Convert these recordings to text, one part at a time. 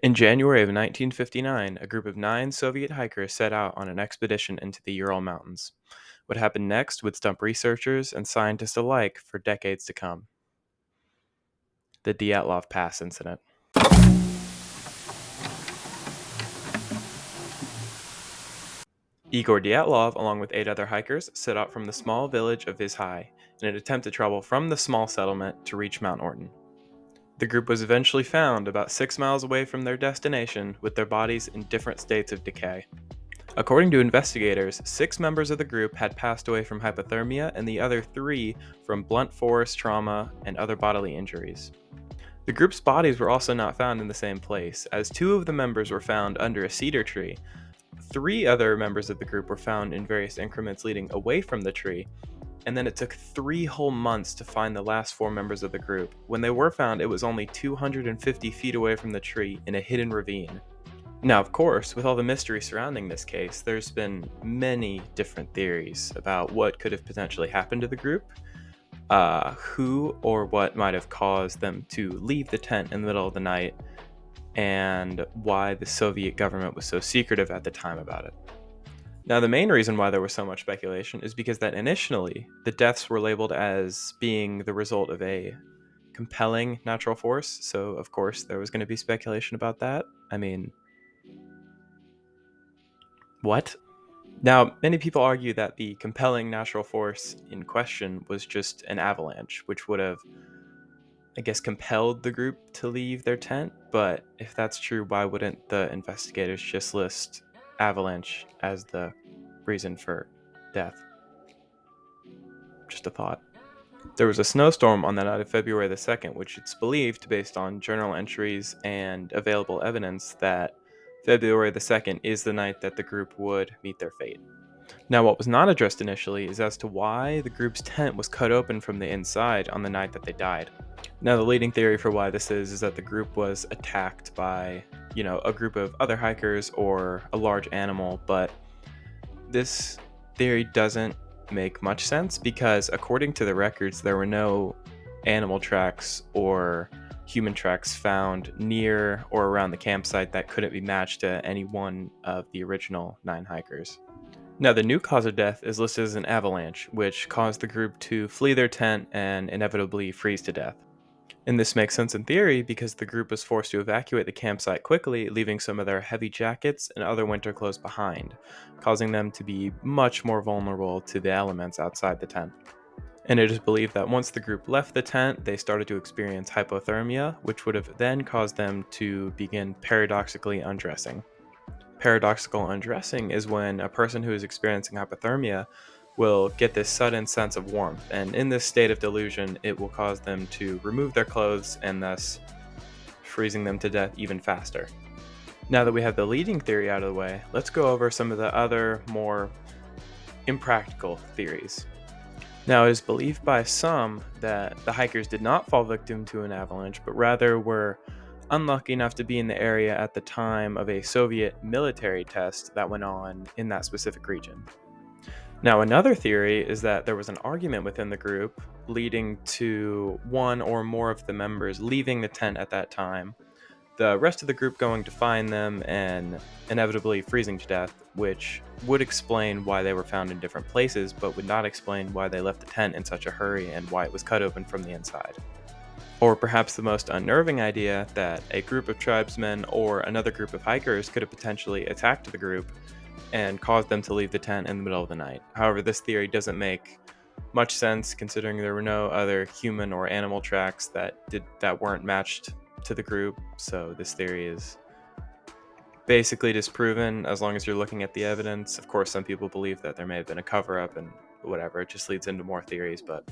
In January of 1959, a group of 9 Soviet hikers set out on an expedition into the Ural Mountains. What happened next would stump researchers and scientists alike for decades to come. The Dyatlov Pass Incident. Igor Dyatlov, along with 8 other hikers, set out from the small village of Vizhai in an attempt to travel from the small settlement to reach Mount Orton. The group was eventually found about 6 miles away from their destination with their bodies in different states of decay. According to investigators, 6 members of the group had passed away from hypothermia and the other 3 from blunt force trauma and other bodily injuries. The group's bodies were also not found in the same place, as 2 of the members were found under a cedar tree. 3 other members of the group were found in various increments leading away from the tree, and then it took 3 whole months to find the last 4 members of the group. When they were found, it was only 250 feet away from the tree in a hidden ravine. Now, of course, with all the mystery surrounding this case, there's been many different theories about what could have potentially happened to the group, who or what might have caused them to leave the tent in the middle of the night, and why the Soviet government was so secretive at the time about it. Now, the main reason why there was so much speculation is because that initially, the deaths were labeled as being the result of a compelling natural force, so of course there was going to be speculation about that. I mean, what? Now, many people argue that the compelling natural force in question was just an avalanche, which would have, I guess, compelled the group to leave their tent. But if that's true, why wouldn't the investigators just list avalanche as the reason for death? Just a thought. There was a snowstorm on the night of February the 2nd, which it's believed, based on journal entries and available evidence, that February the 2nd is the night that the group would meet their fate. Now, what was not addressed initially is as to why the group's tent was cut open from the inside on the night that they died. Now, the leading theory for why this is that the group was attacked by, a group of other hikers or a large animal, but this theory doesn't make much sense because, according to the records, there were no animal tracks or human tracks found near or around the campsite that couldn't be matched to any one of the original 9 hikers. Now, the new cause of death is listed as an avalanche, which caused the group to flee their tent and inevitably freeze to death. And this makes sense in theory because the group was forced to evacuate the campsite quickly, leaving some of their heavy jackets and other winter clothes behind, causing them to be much more vulnerable to the elements outside the tent. And it is believed that once the group left the tent, they started to experience hypothermia, which would have then caused them to begin paradoxically undressing. Paradoxical undressing is when a person who is experiencing hypothermia will get this sudden sense of warmth, and in this state of delusion, it will cause them to remove their clothes and thus freezing them to death even faster. Now that we have the leading theory out of the way, let's go over some of the other more impractical theories. Now, it is believed by some that the hikers did not fall victim to an avalanche, but rather were unlucky enough to be in the area at the time of a Soviet military test that went on in that specific region. Now, another theory is that there was an argument within the group leading to one or more of the members leaving the tent at that time, the rest of the group going to find them and inevitably freezing to death, which would explain why they were found in different places, but would not explain why they left the tent in such a hurry and why it was cut open from the inside. Or perhaps the most unnerving idea, that a group of tribesmen or another group of hikers could have potentially attacked the group and caused them to leave the tent in the middle of the night. However, this theory doesn't make much sense considering there were no other human or animal tracks that weren't matched to the group, so this theory is basically disproven as long as you're looking at the evidence. Of course, some people believe that there may have been a cover-up and whatever, it just leads into more theories, but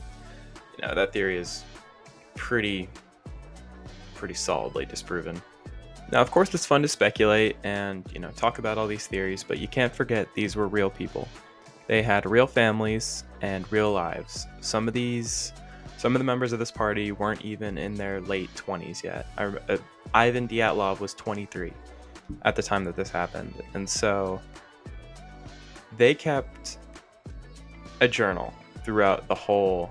that theory is pretty solidly disproven. Now, of course, it's fun to speculate and, talk about all these theories, but you can't forget these were real people. They had real families and real lives. Some of the members of this party weren't even in their late 20s yet. Ivan Dyatlov was 23 at the time that this happened, and so they kept a journal throughout the whole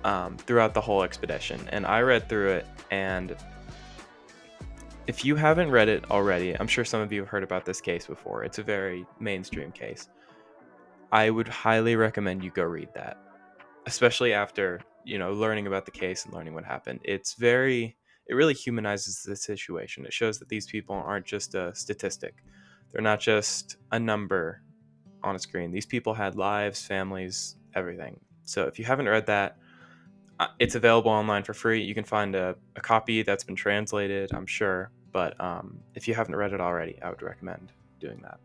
expedition, and I read through it, and If you haven't read it already, I'm sure some of you have heard about this case before. It's a very mainstream case. I would highly recommend you go read that, especially after, learning about the case and learning what happened. It really humanizes the situation. It shows that these people aren't just a statistic. They're not just a number on a screen. These people had lives, families, everything. So if you haven't read that, it's available online for free. You can find a copy that's been translated, I'm sure. But if you haven't read it already, I would recommend doing that.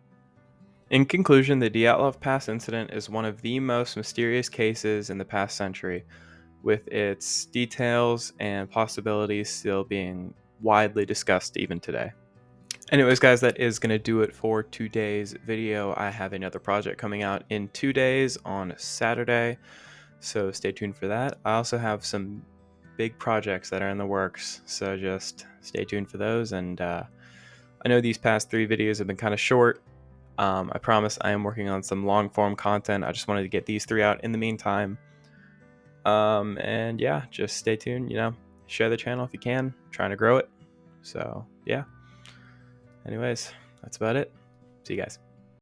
In conclusion, the Dyatlov Pass Incident is one of the most mysterious cases in the past century, with its details and possibilities still being widely discussed even today. Anyways, guys, that is going to do it for today's video. I have another project coming out in 2 days on Saturday, so stay tuned for that. I also have some big projects that are in the works, so just stay tuned for those. And I know these past 3 videos have been kind of short. I promise I am working on some long form content. I just wanted to get these 3 out in the meantime. And yeah, just stay tuned, share the channel if you can. I'm trying to grow it. So yeah. Anyways, that's about it. See you guys.